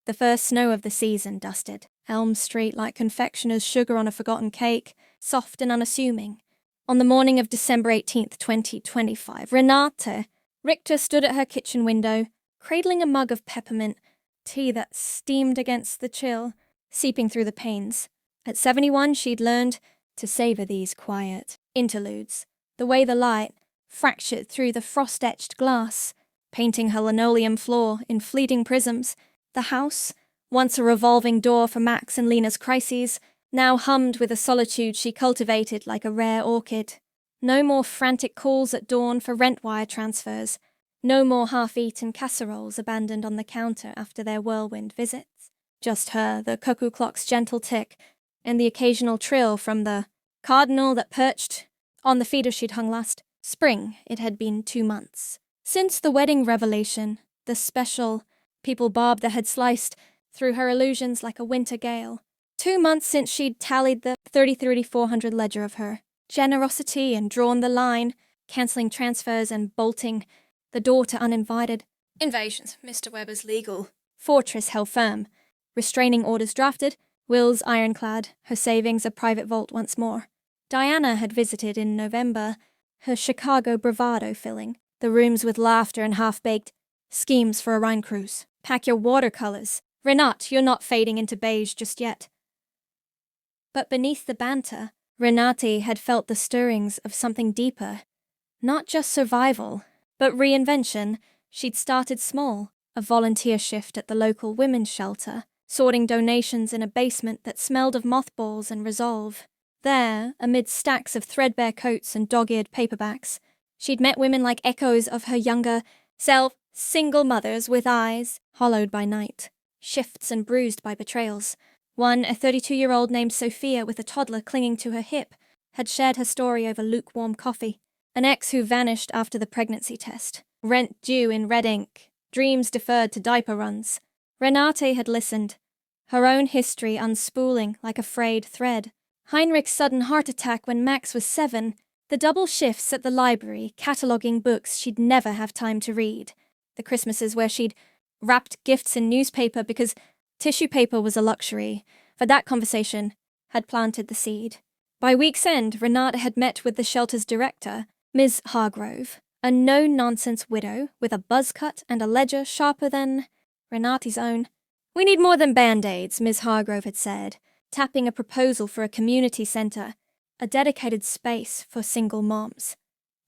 The first snow of the season dusted. Elm Street like confectioner's sugar on a forgotten cake, soft and unassuming. On the morning of December 18th, 2025, Renate Richter stood at her kitchen window, cradling a mug of peppermint tea that steamed against the chill, seeping through the panes. At 71, she'd learned to savor these quiet interludes, the way the light fractured through the frost-etched glass, painting her linoleum floor in fleeting prisms. The house, once a revolving door for Max and Lena's crises, now hummed with a solitude she cultivated like a rare orchid. No more frantic calls at dawn for rent wire transfers. No more half-eaten casseroles abandoned on the counter after their whirlwind visits. Just her, the cuckoo clock's gentle tick, and the occasional trill from the cardinal that perched on the feeder she'd hung last spring. It had been 2 months. Since the wedding revelation, the special people Bob that had sliced through her illusions like a winter gale. 2 months since she'd tallied the 3,400 ledger of her generosity and drawn the line, cancelling transfers and bolting the door to uninvited invasions. Mr. Weber's legal fortress held firm, restraining orders drafted, wills ironclad, her savings a private vault once more. Diana had visited in November, her Chicago bravado filling the rooms with laughter and half-baked schemes for a Rhine cruise. Pack your watercolors. Renate, you're not fading into beige just yet. But beneath the banter, Renate had felt the stirrings of something deeper. Not just survival, but reinvention. She'd started small, a volunteer shift at the local women's shelter, sorting donations in a basement that smelled of mothballs and resolve. There, amid stacks of threadbare coats and dog-eared paperbacks, she'd met women like echoes of her younger self, single mothers with eyes hollowed by night, shifts and bruised by betrayals. One, a 32-year-old named Sophia with a toddler clinging to her hip, had shared her story over lukewarm coffee. An ex who vanished after the pregnancy test. Rent due in red ink. Dreams deferred to diaper runs. Renate had listened, her own history unspooling like a frayed thread. Heinrich's sudden heart attack when Max was 7, the double shifts at the library, cataloguing books she'd never have time to read. The Christmases where she'd wrapped gifts in newspaper because tissue paper was a luxury. For that conversation had planted the seed. By week's end, Renate had met with the shelter's director, Ms. Hargrove, a no-nonsense widow with a buzz cut and a ledger sharper than Renate's own. "We need more than Band-Aids," Ms. Hargrove had said, tapping a proposal for a community centre, a dedicated space for single moms.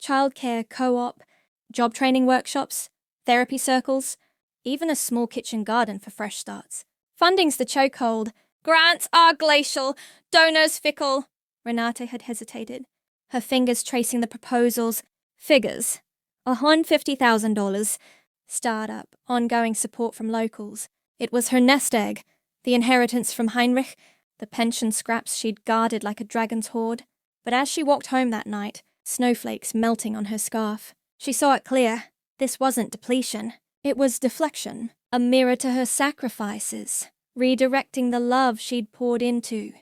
Childcare co-op, job training workshops, therapy circles, even a small kitchen garden for fresh starts. "Funding's the chokehold. Grants are glacial, donors fickle." Renate had hesitated, her fingers tracing the proposal's figures. $150,000. Startup, ongoing support from locals. It was her nest egg, the inheritance from Heinrich, the pension scraps she'd guarded like a dragon's hoard. But as she walked home that night, snowflakes melting on her scarf, she saw it clear. This wasn't depletion. It was deflection, a mirror to her sacrifices, redirecting the love she'd poured into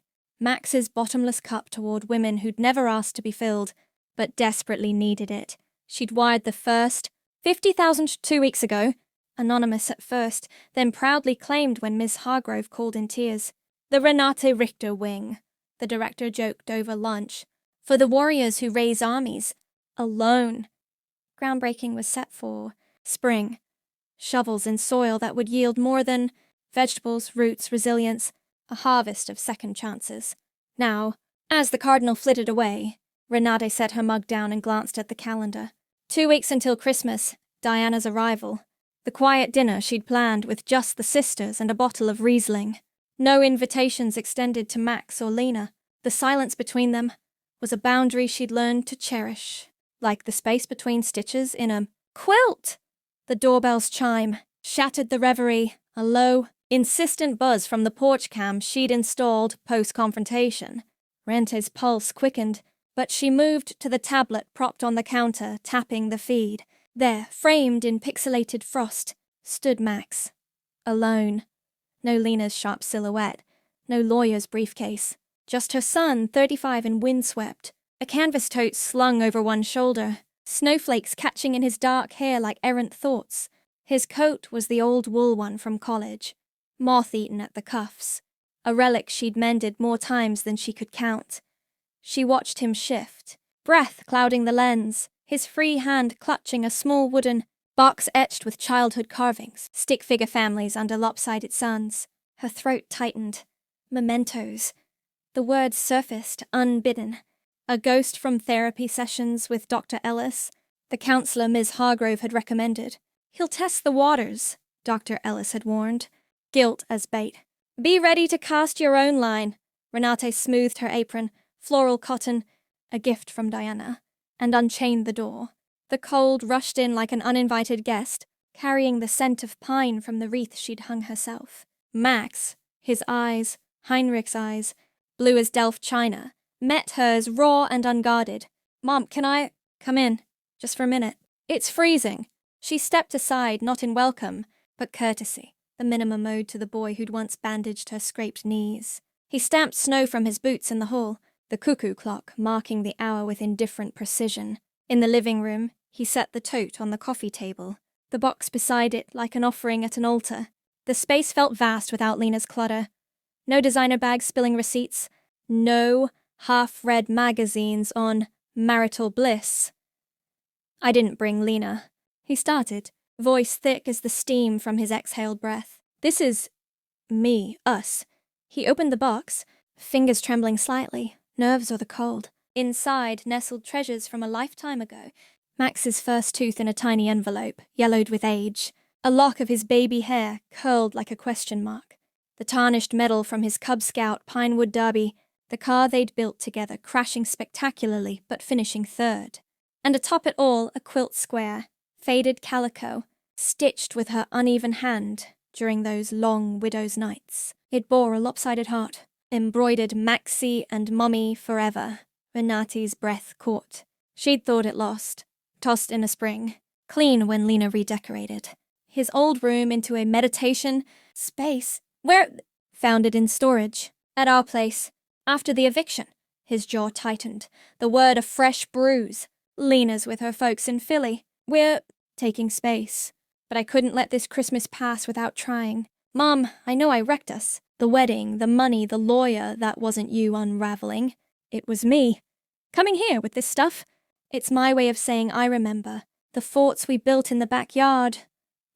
Max's bottomless cup toward women who'd never asked to be filled, but desperately needed it. She'd wired the first $50,000 2 weeks ago, anonymous at first, then proudly claimed when Miss Hargrove called in tears. The Renate Richter wing, the director joked over lunch, for the warriors who raise armies, alone. Groundbreaking was set for spring. Shovels in soil that would yield more than vegetables, roots, resilience, a harvest of second chances. Now, as the cardinal flitted away, Renate set her mug down and glanced at the calendar. 2 weeks until Christmas, Diana's arrival. The quiet dinner she'd planned with just the sisters and a bottle of Riesling. No invitations extended to Max or Lena. The silence between them was a boundary she'd learned to cherish, like the space between stitches in a quilt. The doorbell's chime shattered the reverie, a low, insistent buzz from the porch cam she'd installed post-confrontation. Rente's pulse quickened, but she moved to the tablet propped on the counter, tapping the feed. There, framed in pixelated frost, stood Max. Alone. No Lena's sharp silhouette, no lawyer's briefcase. Just her son, 35 and windswept, a canvas tote slung over one shoulder, snowflakes catching in his dark hair like errant thoughts. His coat was the old wool one from college, moth-eaten at the cuffs, a relic she'd mended more times than she could count. She watched him shift, breath clouding the lens, his free hand clutching a small wooden box etched with childhood carvings, stick-figure families under lopsided suns. Her throat tightened. Mementos. The words surfaced, unbidden. A ghost from therapy sessions with Dr. Ellis, the counselor Ms. Hargrove had recommended. He'll test the waters, Dr. Ellis had warned. Guilt as bait. Be ready to cast your own line. Renate smoothed her apron, floral cotton, a gift from Diana, and unchained the door. The cold rushed in like an uninvited guest, carrying the scent of pine from the wreath she'd hung herself. Max, his eyes, Heinrich's eyes, blue as Delft china, met hers raw and unguarded. Mom, can I come in? Just for a minute. It's freezing. She stepped aside, not in welcome, but courtesy, the minimum owed to the boy who'd once bandaged her scraped knees. He stamped snow from his boots in the hall, the cuckoo clock marking the hour with indifferent precision. In the living room, he set the tote on the coffee table, the box beside it like an offering at an altar. The space felt vast without Lena's clutter. No designer bags spilling receipts, no half-read magazines on marital bliss. I didn't bring Lena. He started, voice thick as the steam from his exhaled breath. This is me, us. He opened the box, fingers trembling slightly, nerves or the cold. Inside nestled treasures from a lifetime ago. Max's first tooth in a tiny envelope, yellowed with age. A lock of his baby hair curled like a question mark. The tarnished medal from his Cub Scout Pinewood Derby. The car they'd built together, crashing spectacularly but finishing third. And atop it all, a quilt square, faded calico, stitched with her uneven hand during those long widow's nights. It bore a lopsided heart, embroidered Maxie and Mummy forever. Renate's breath caught. She'd thought it lost, tossed in a spring, clean when Lena redecorated. His old room into a meditation space, where found it in storage, at our place, after the eviction. His jaw tightened, the word a fresh bruise. Lena's with her folks in Philly. We're taking space. But I couldn't let this Christmas pass without trying. Mom, I know I wrecked us. The wedding, the money, the lawyer, that wasn't you unraveling. It was me. Coming here with this stuff. It's my way of saying I remember. The forts we built in the backyard.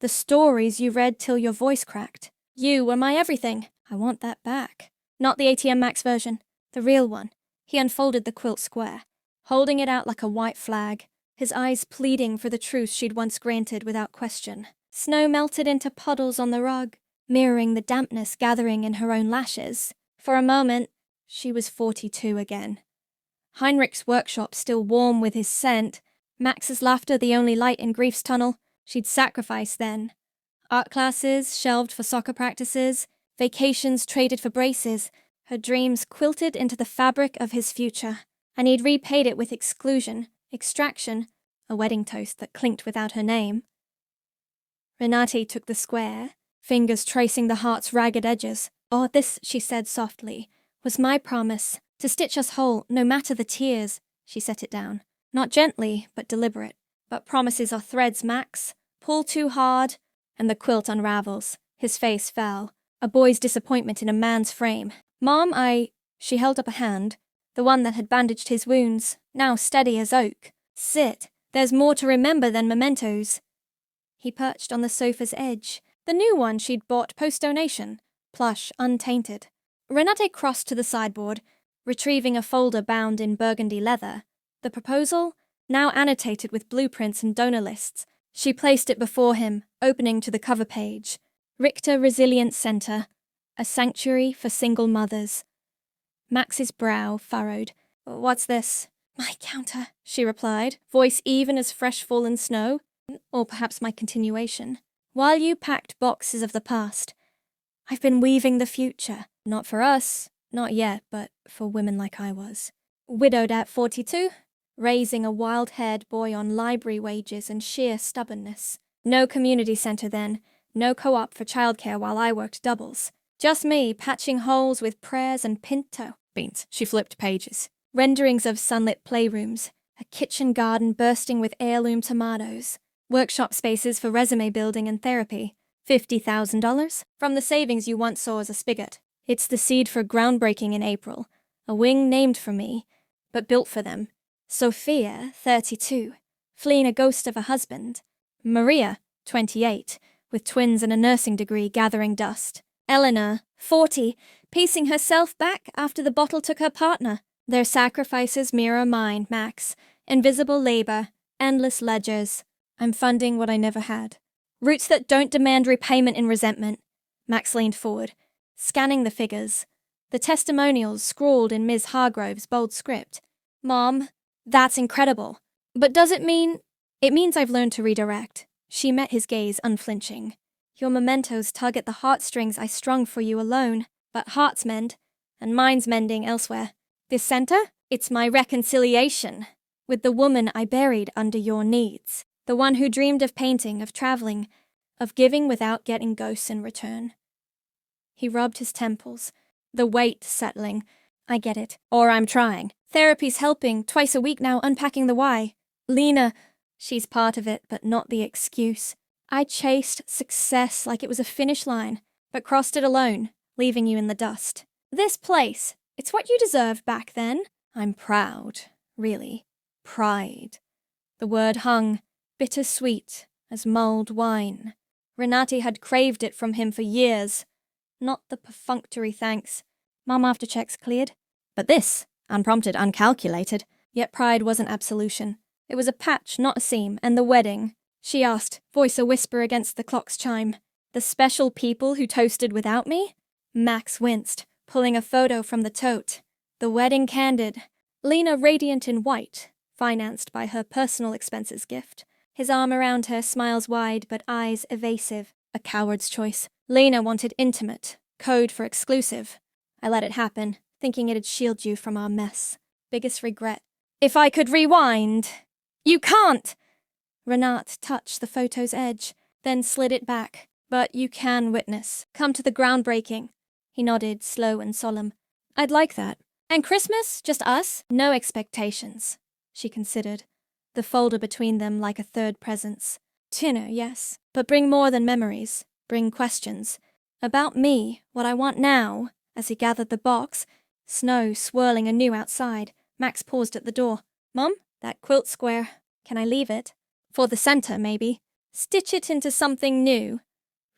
The stories you read till your voice cracked. You were my everything. I want that back. Not the ATM Max version. The real one. He unfolded the quilt square, holding it out like a white flag, his eyes pleading for the truth she'd once granted without question. Snow melted into puddles on the rug, mirroring the dampness gathering in her own lashes. For a moment, she was 42 again. Heinrich's workshop still warm with his scent, Max's laughter the only light in grief's tunnel. She'd sacrificed then. Art classes shelved for soccer practices, vacations traded for braces, her dreams quilted into the fabric of his future. And he'd repaid it with exclusion, extraction, a wedding toast that clinked without her name. Renate took the square, fingers tracing the heart's ragged edges. Oh, this, she said softly, was my promise, to stitch us whole, no matter the tears. She set it down. Not gently, but deliberate. But promises are threads, Max. Pull too hard, and the quilt unravels. His face fell, a boy's disappointment in a man's frame. Mom, She held up a hand, the one that had bandaged his wounds, now steady as oak. Sit. There's more to remember than mementos. He perched on the sofa's edge, the new one she'd bought post-donation, plush, untainted. Renate crossed to the sideboard, retrieving a folder bound in burgundy leather. The proposal, now annotated with blueprints and donor lists. She placed it before him, opening to the cover page. Richter Resilience Center, a sanctuary for single mothers. Max's brow furrowed. What's this? My counter, she replied, voice even as fresh-fallen snow. Or perhaps my continuation. While you packed boxes of the past, I've been weaving the future. Not for us, not yet, but for women like I was. Widowed at 42, raising a wild-haired boy on library wages and sheer stubbornness. No community center then, no co-op for childcare while I worked doubles. Just me patching holes with prayers and pinto beans. She flipped pages. Renderings of sunlit playrooms, a kitchen garden bursting with heirloom tomatoes, workshop spaces for resume building and therapy, $50,000 from the savings you once saw as a spigot. It's the seed for groundbreaking in April. A wing named for me, but built for them. Sophia, 32, fleeing a ghost of a husband. Maria, 28, with twins and a nursing degree gathering dust. Eleanor, 40, pacing herself back after the bottle took her partner. Their sacrifices mirror mine, Max. Invisible labor, endless ledgers. I'm funding what I never had. Roots that don't demand repayment in resentment. Max leaned forward, scanning the figures. The testimonials scrawled in Ms. Hargrove's bold script. Mom, that's incredible. But does it mean... It means I've learned to redirect. She met his gaze unflinching. Your mementos tug at the heartstrings I strung for you alone, but hearts mend, and mine's mending elsewhere. This center? It's my reconciliation with the woman I buried under your needs. The one who dreamed of painting, of traveling, of giving without getting ghosts in return. He rubbed his temples, the weight settling. I get it. Or I'm trying. Therapy's helping, twice a week now, unpacking the why. Lena, she's part of it, but not the excuse. I chased success like it was a finish line, but crossed it alone, leaving you in the dust. This place, it's what you deserved back then. I'm proud, really. Pride. The word hung, bittersweet as mulled wine. Renate had craved it from him for years. Not the perfunctory thanks. Mom after checks cleared. But this, unprompted, uncalculated. Yet pride wasn't absolution. It was a patch, not a seam, and the wedding. She asked, voice a whisper against the clock's chime. The special people who toasted without me? Max winced, pulling a photo from the tote. The wedding candid. Lena radiant in white, financed by her personal expenses gift. His arm around her, smiles wide but eyes evasive. A coward's choice. Lena wanted intimate, code for exclusive. I let it happen, thinking it'd shield you from our mess. Biggest regret. If I could rewind... You can't! Renate touched the photo's edge, then slid it back. But you can witness. Come to the groundbreaking. He nodded, slow and solemn. I'd like that. And Christmas? Just us? No expectations. She considered, the folder between them like a third presence. Dinner, yes, but bring more than memories. Bring questions. About me, what I want now. As he gathered the box, snow swirling anew outside, Max paused at the door. Mum, that quilt square. Can I leave it? For the center, maybe. Stitch it into something new.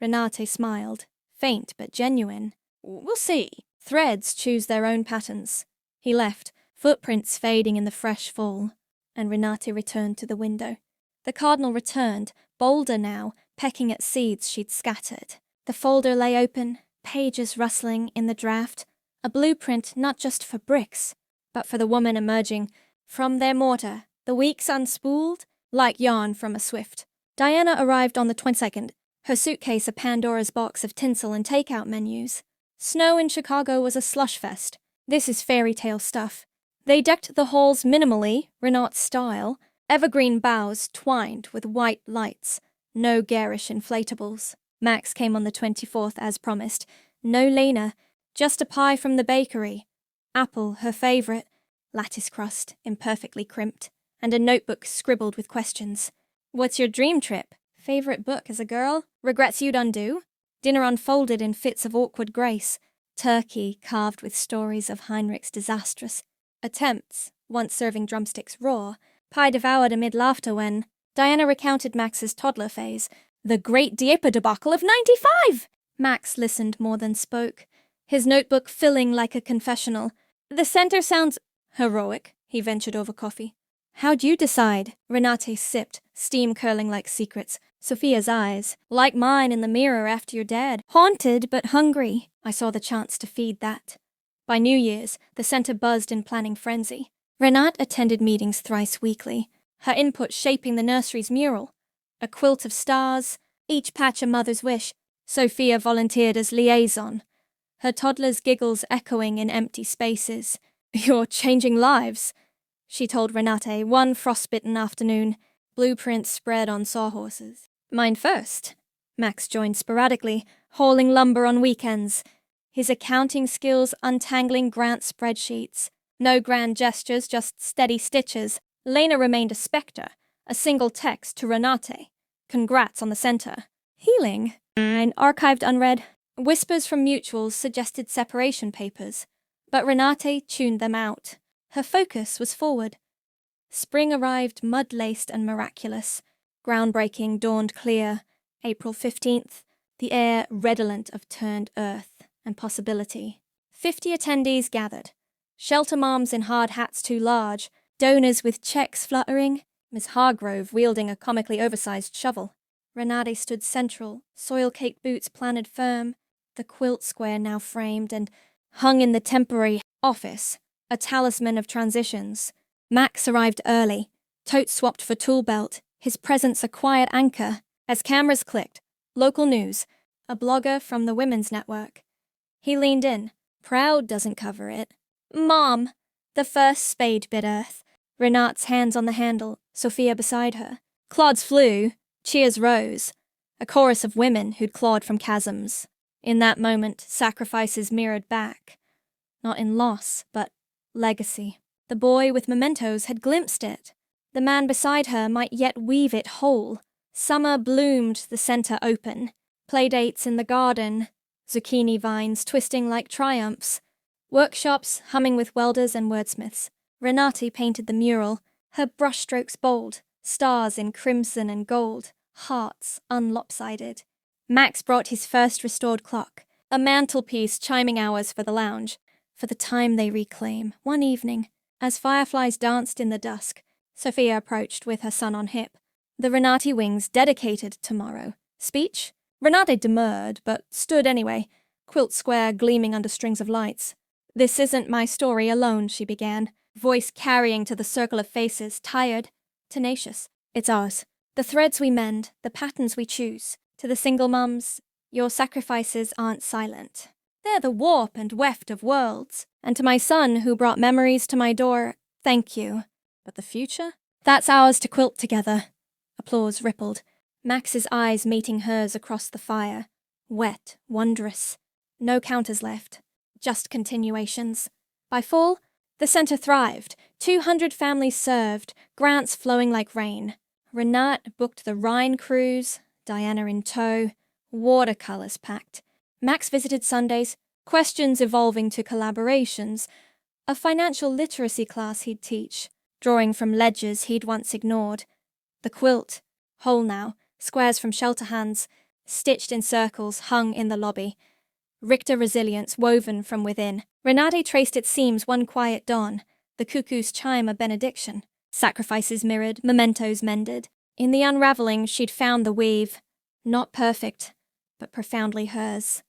Renate smiled, faint but genuine. We'll see. Threads choose their own patterns. He left, footprints fading in the fresh fall, and Renate returned to the window. The cardinal returned, bolder now, pecking at seeds she'd scattered. The folder lay open, pages rustling in the draft, a blueprint not just for bricks, but for the woman emerging from their mortar, the weeks unspooled, like yarn from a swift. Diana arrived on the 22nd, her suitcase a Pandora's box of tinsel and takeout menus. Snow in Chicago was a slush fest. This is fairy tale stuff. They decked the halls minimally, Renate style, evergreen boughs twined with white lights, no garish inflatables. Max came on the 24th as promised. No Lena, just a pie from the bakery. Apple, her favourite, lattice crust, imperfectly crimped, and a notebook scribbled with questions. What's your dream trip? Favourite book as a girl? Regrets you'd undo? Dinner unfolded in fits of awkward grace. Turkey carved with stories of Heinrich's disastrous attempts, once serving drumsticks raw. Pie devoured amid laughter when Diana recounted Max's toddler phase. The Great Dieppe debacle of 95! Max listened more than spoke, his notebook filling like a confessional. The center sounds heroic, he ventured over coffee. How'd you decide? Renate sipped, steam curling like secrets. Sophia's eyes, like mine in the mirror after your dad. Haunted but hungry. I saw the chance to feed that. By New Year's, the center buzzed in planning frenzy. Renate attended meetings thrice weekly, her input shaping the nursery's mural. A quilt of stars, each patch a mother's wish. Sophia volunteered as liaison, her toddler's giggles echoing in empty spaces. You're changing lives, she told Renate one frostbitten afternoon, blueprints spread on sawhorses. Mine first. Max joined sporadically, hauling lumber on weekends, his accounting skills untangling grant spreadsheets. No grand gestures, just steady stitches. Lena remained a spectre, a single text to Renate. Congrats on the center. Healing. Archived unread. Whispers from mutuals suggested separation papers, but Renate tuned them out. Her focus was forward. Spring arrived mud-laced and miraculous. Groundbreaking dawned clear. April 15th, the air redolent of turned earth and possibility. 50 attendees gathered. Shelter moms in hard hats too large, donors with checks fluttering, Miss Hargrove wielding a comically oversized shovel. Renate stood central, soil-caked boots planted firm, the quilt square now framed and hung in the temporary office, a talisman of transitions. Max arrived early, tote swapped for tool belt, his presence a quiet anchor. As cameras clicked, local news, a blogger from the Women's Network. He leaned in. Proud doesn't cover it. Mom! The first spade bit earth. Renate's hands on the handle, Sophia beside her. Clods flew, cheers rose. A chorus of women who'd clawed from chasms. In that moment, sacrifices mirrored back. Not in loss, but legacy. The boy with mementos had glimpsed it. The man beside her might yet weave it whole. Summer bloomed, the center open. Playdates in the garden. Zucchini vines twisting like triumphs. Workshops humming with welders and wordsmiths. Renate painted the mural, her brushstrokes bold, stars in crimson and gold, hearts unlopsided. Max brought his first restored clock, a mantelpiece chiming hours for the lounge, for the time they reclaim, one evening. As fireflies danced in the dusk, Sophia approached with her son on hip. The Renate wings dedicated tomorrow. Speech? Renate demurred, but stood anyway, quilt square gleaming under strings of lights. This isn't my story alone, she began, voice carrying to the circle of faces, tired, tenacious. It's ours. The threads we mend, the patterns we choose. To the single mums, your sacrifices aren't silent. They're the warp and weft of worlds. And to my son who brought memories to my door, thank you. But the future? That's ours to quilt together. Applause rippled. Max's eyes meeting hers across the fire. Wet, wondrous. No counters left. Just continuations. By fall, the center thrived. 200 families served, grants flowing like rain. Renate booked the Rhine cruise, Diana in tow, watercolors packed. Max visited Sundays, questions evolving to collaborations. A financial literacy class he'd teach, drawing from ledgers he'd once ignored. The quilt, whole now, squares from shelter hands, stitched in circles, hung in the lobby. Richter resilience woven from within. Renate traced its seams one quiet dawn, the cuckoo's chime a benediction. Sacrifices mirrored, mementos mended. In the unraveling, she'd found the weave. Not perfect, but profoundly hers.